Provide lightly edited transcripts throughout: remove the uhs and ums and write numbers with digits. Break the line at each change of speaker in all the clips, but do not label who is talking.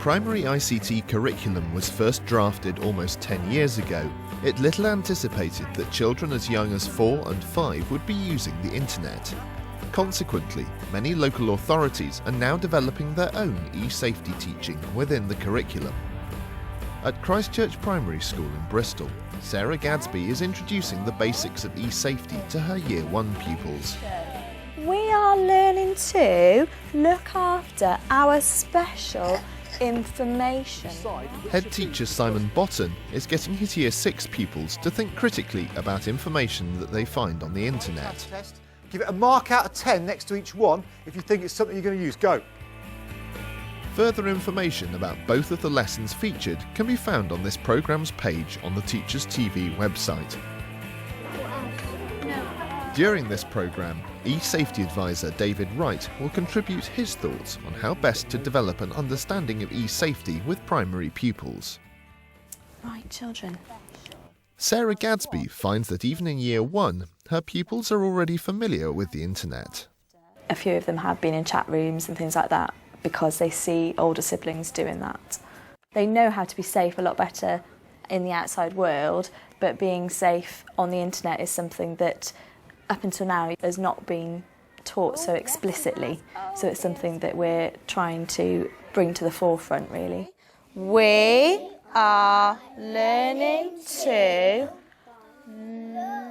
primary ICT curriculum was first drafted almost 10 years ago, it little anticipated that children as young as 4 and 5 would be using the internet. Consequently, many local authorities are now developing their own e-safety teaching within the curriculum. At Christchurch Primary School in Bristol, Sarah Gadsby is introducing the basics of e-safety to her Year 1 pupils.
We are learning to look after our special information.
Head teacher Simon Botton is getting his Year 6 pupils to think critically about information that they find on the internet.
Give it a mark out of 10 next to each one if you think it's something you're going to use. Go!
Further information about both of the lessons featured can be found on this programme's page on the Teachers TV website. During this programme, e-safety advisor David Wright will contribute his thoughts on how best to develop an understanding of e-safety with primary pupils.
Right, children.
Sarah Gadsby finds that even in Year 1, her pupils are already familiar with the internet.
A few of them have been in chat rooms and things like that because they see older siblings doing that. They know how to be safe a lot better in the outside world, but being safe on the internet is something that up until now has not been taught so explicitly. So it's something that we're trying to bring to the forefront, really. We are learning to...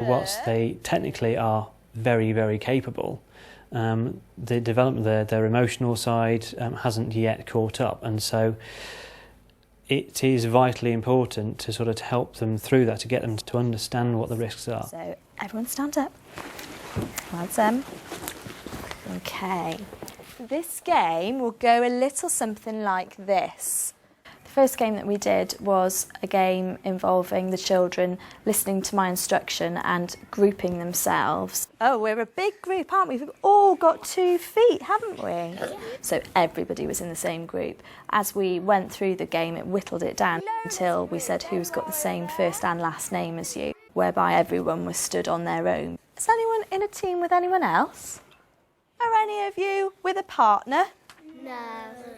Whilst they technically are very, very capable, the development of their emotional side hasn't yet caught up, and so it is vitally important to sort of help them through that, to get them to understand what the risks are.
So everyone stand up. Well done. Okay. This game will go a little something like this. The first game that we did was a game involving the children listening to my instruction and grouping themselves. Oh, we're a big group, aren't we? We've all got 2 feet, haven't we? So everybody was in the same group. As we went through the game, it whittled it down until we said who's got the same first and last name as you, whereby everyone was stood on their own. Is anyone in a team with anyone else? Are any of you with a partner?
No.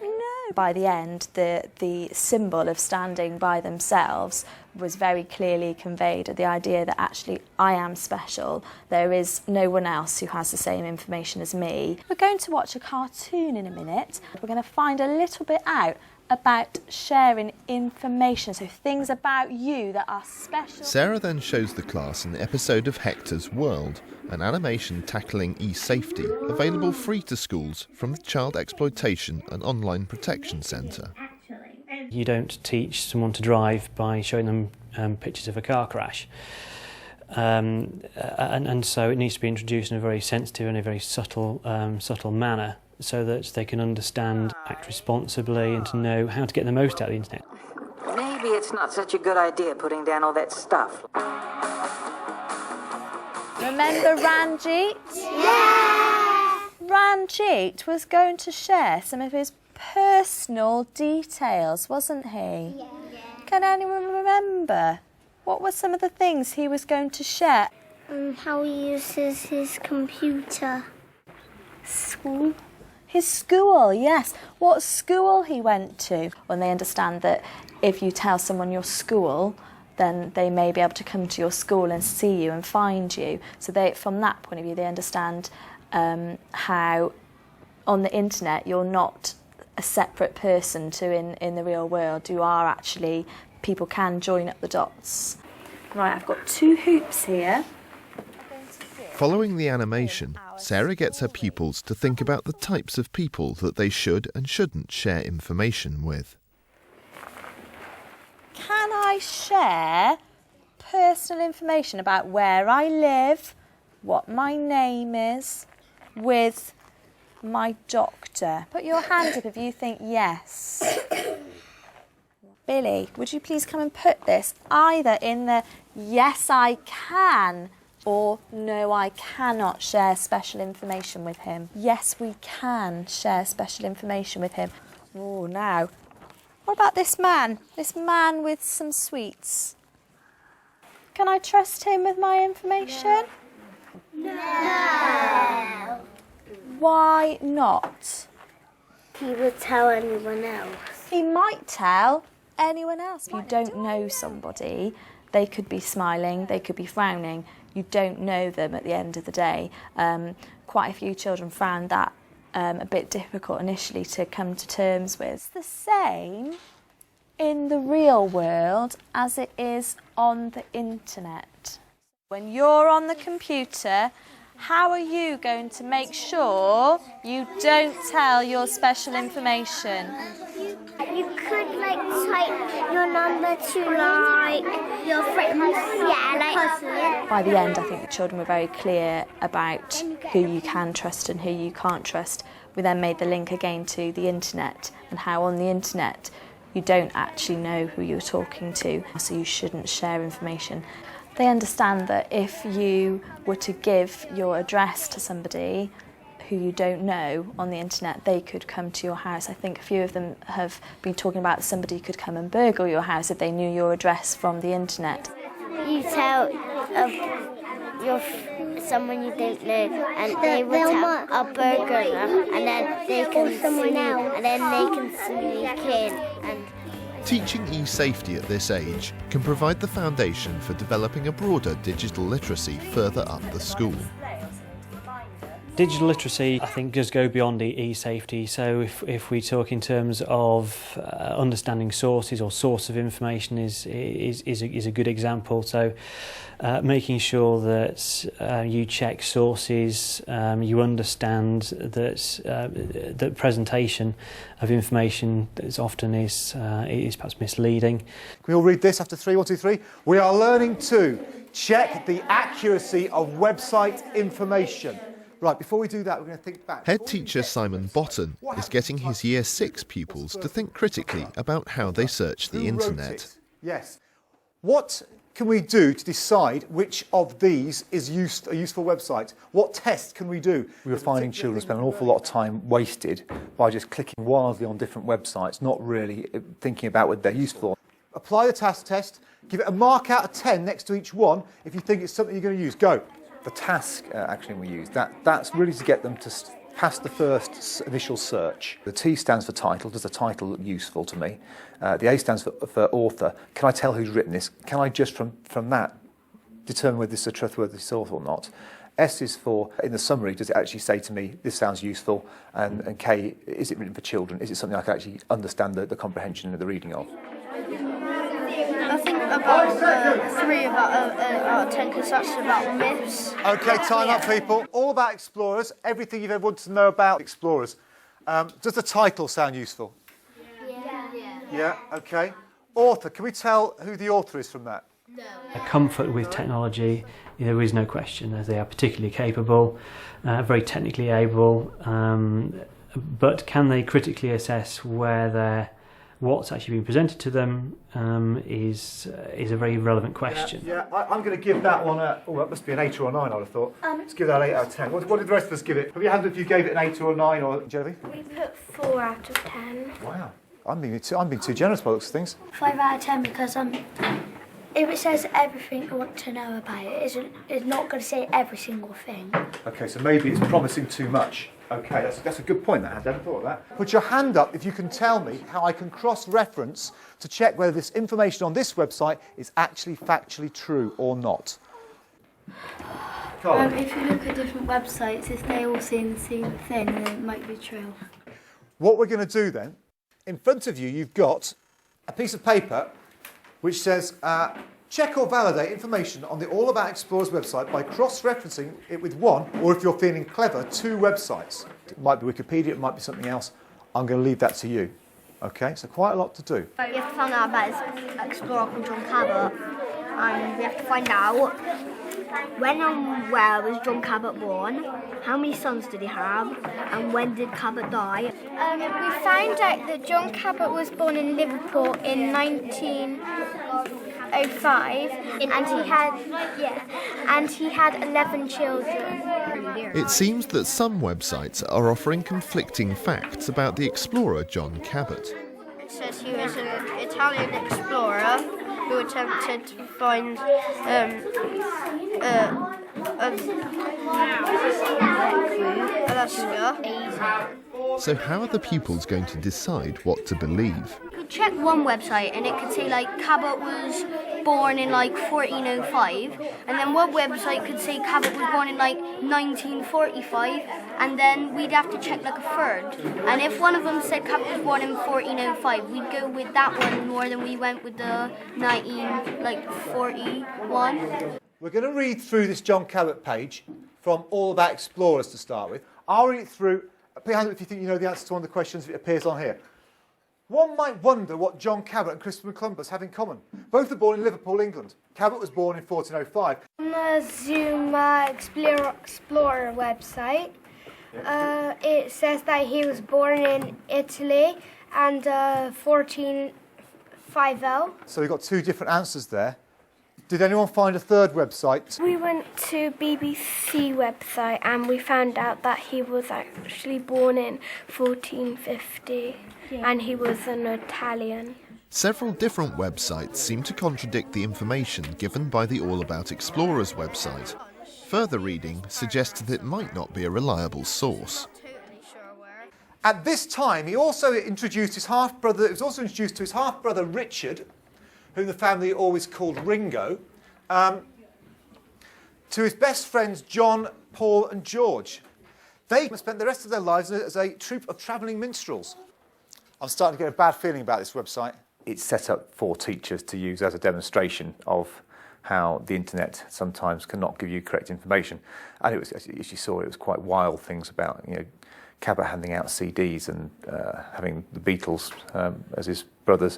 No. By the end, the symbol of standing by themselves was very clearly conveyed, the idea that actually I am special. There is no one else who has the same information as me. We're going to watch a cartoon in a minute. We're going to find a little bit out about sharing information, so things about you that are special.
Sarah then shows the class an episode of Hector's World, an animation tackling e-safety, available free to schools from the Child Exploitation and Online Protection Centre.
You don't teach someone to drive by showing them pictures of a car crash. And so it needs to be introduced in a very sensitive and a very subtle manner, so that they can understand, act responsibly, and to know how to get the most out of the internet.
Maybe it's not such a good idea putting down all that stuff.
Remember Ranjit? Yeah! Ranjit was going to share some of his personal details, wasn't he? Yeah. Can anyone remember? What were some of the things he was going to share?
How he uses his computer.
School? His school, yes. What school he went to. When they understand that if you tell someone your school, then they may be able to come to your school and see you and find you. So from that point of view, they understand how on the internet you're not a separate person to in the real world. You are actually, people can join up the dots. Right, I've got 2 hoops here.
Following the animation, Sarah gets her pupils to think about the types of people that they should and shouldn't share information with.
Can I share personal information about where I live, what my name is, with my doctor? Put your hand up if you think yes. Billy, would you please come and put this either in the yes I can or no I cannot share special information with him. Yes, we can share special information with him. Oh, now, what about this man? This man with some sweets. Can I trust him with my information?
No.
Why not?
He would tell anyone else.
He might tell anyone else. If you don't know somebody, they could be smiling, they could be frowning. You don't know them at the end of the day. Quite a few children found that a bit difficult initially to come to terms with. It's the same in the real world as it is on the internet. When you're on the computer, how are you going to make sure you don't tell your special information?
You could type your number to your friends. Yeah,
By the end, I think the children were very clear about who you can trust and who you can't trust. We then made the link again to the internet and how on the internet you don't actually know who you're talking to, so you shouldn't share information. They understand that if you were to give your address to somebody who you don't know on the internet, they could come to your house. I think a few of them have been talking about somebody could come and burgle your house if they knew your address from the internet.
You tell someone you don't know, and they will tell a burglar, and then they can someone else, and then they can sneak in. And
Teaching e-safety at this age can provide the foundation for developing a broader digital literacy further up the school.
Digital literacy, I think, does go beyond e-safety. So if we talk in terms of understanding sources or source of information is a good example. So making sure that you check sources, you understand that that presentation of information is often is perhaps misleading.
Can we all read this after 3? 1, 2, 3. We are learning to check the accuracy of website information. Right, before we do that, we're going to think back.
Head teacher Simon Botton is getting his Year 6 pupils to think critically about how they search the internet.
Yes. What can we do to decide which of these is a useful website? What test can we do?
We were finding children spend an awful lot of time wasted by just clicking wildly on different websites, not really thinking about what they're useful.
Apply the task test, give it a mark out of 10 next to each one if you think it's something you're going to use. Go.
The task action we use, that's really to get them to pass the first initial search. The T stands for title. Does the title look useful to me? The A stands for author. Can I tell who's written this? Can I just from that determine whether this is a trustworthy source or not? S is for, in the summary, does it actually say to me, this sounds useful? And K, is it written for children? Is it something I can actually understand the comprehension of the reading of?
I think about 3 out of 10 because that's about myths.
OK, time up, people. All about explorers, everything you've ever wanted to know about explorers. Does the title sound useful? Yeah, OK. Author, can we tell who the author is from that?
No. Comfort with technology, there is no question, as they are particularly capable, very technically able, but can they critically assess what's actually being presented to them is a very relevant question.
Yeah, I'm going to give that one that must be an 8 or a 9, I'd have thought. Let's give that an 8 out of 10. What did the rest of us give it? Have you had if you gave it an 8 or a 9 or Genevieve?
we put 4 out of 10.
Wow, I'm being too generous by the looks of things.
5 out of 10 because if it says everything you want to know about it, it's not going to say every single thing.
OK, so maybe it's promising too much. OK, that's a good point, that. I never thought of that. Put your hand up if you can tell me how I can cross-reference to check whether this information on this website is actually factually true or not.
If you look at different websites, if they all say the same thing, then it might be true.
What we're going to do then, in front of you, you've got a piece of paper which says, check or validate information on the All About Explorers website by cross-referencing it with one, or if you're feeling clever, 2 websites. It might be Wikipedia, it might be something else. I'm going to leave that to you. OK, so quite a lot to do.
We have to find out about this explorer called John Cabot, and we have to find out when and where was John Cabot born, how many sons did he have, and when did Cabot die.
We found out that John Cabot was born in Liverpool in 1905, and he had 11 children.
It seems that some websites are offering conflicting facts about the explorer John Cabot.
It says he was an Italian explorer who attempted to find Alaska.
So how are the pupils going to decide what to believe?
You could check one website and it could say like Cabot was born in like 1405, and then one website could say Cabot was born in like 1945, and then we'd have to check like a third. And if one of them said Cabot was born in 1405, we'd go with that one more than we went with the 1941.
We're going to read through this John Cabot page from All About Explorers to start with. I'll read it through. Put your hand up if you think you know the answer to one of the questions if it appears on here. One might wonder what John Cabot and Christopher Columbus have in common. Both were born in Liverpool, England. Cabot was born in 1405.
On the Zuma Explorer website, it says that he was born in Italy and 1450.
So we've got two different answers there. Did anyone find a third website?
We went to BBC website and we found out that he was actually born in 1450 and he was an Italian.
Several different websites seem to contradict the information given by the All About Explorers website. Further reading suggests that it might not be a reliable source.
At this time, he also introduced his half-brother. It was also introduced to his half-brother Richard, whom the family always called Ringo, to his best friends John, Paul and George. They spent the rest of their lives as a troupe of travelling minstrels. I'm starting to get a bad feeling about this website.
It's set up for teachers to use as a demonstration of how the internet sometimes cannot give you correct information. And it was, as you saw, it was quite wild things about, Cabot handing out CDs and having the Beatles as his brothers.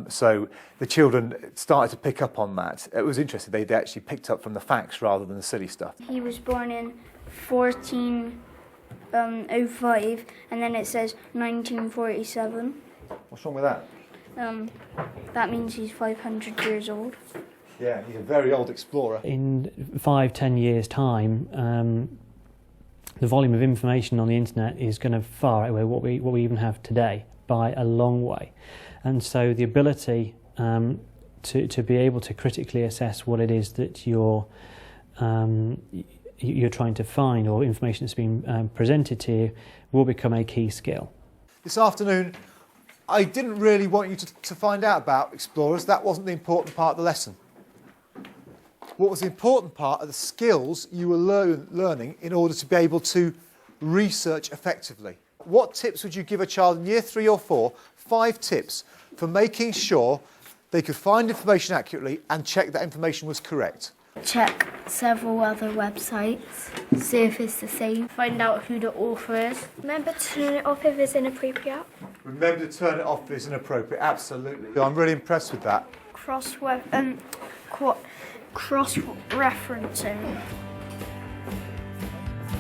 So the children started to pick up on that. It was interesting, they actually picked up from the facts rather than the silly stuff.
He was born in 1405 and then it says 1947.
What's wrong with that?
That means he's 500 years old.
Yeah, he's a very old explorer.
In 5-10 years' time, the volume of information on the internet is going to far outweigh what we even have today by a long way. And so the ability to be able to critically assess what it is that you're trying to find or information that's been presented to you will become a key skill.
This afternoon, I didn't really want you to find out about explorers. That wasn't the important part of the lesson. What was the important part are the skills you were learning in order to be able to research effectively. What tips would you give a child in year 3 or 4? 5 tips for making sure they could find information accurately and check that information was correct.
Check several other websites, see if it's the same, find out who the author is.
Remember to turn it off if it's inappropriate.
Remember to turn it off if it's inappropriate, absolutely. I'm really impressed with that.
Cross-referencing.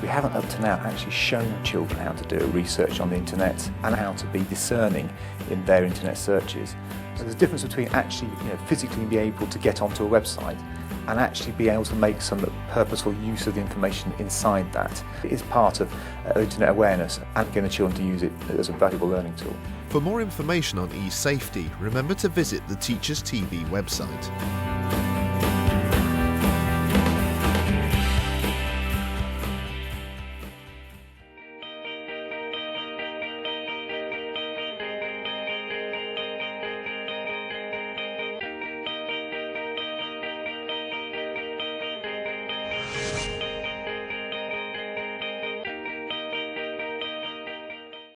We haven't up to now actually shown children how to do research on the internet and how to be discerning in their internet searches. So there's a difference between actually physically being able to get onto a website and actually be able to make some purposeful use of the information inside that. It is part of internet awareness and getting the children to use it as a valuable learning tool.
For more information on e-safety, remember to visit the Teachers TV website.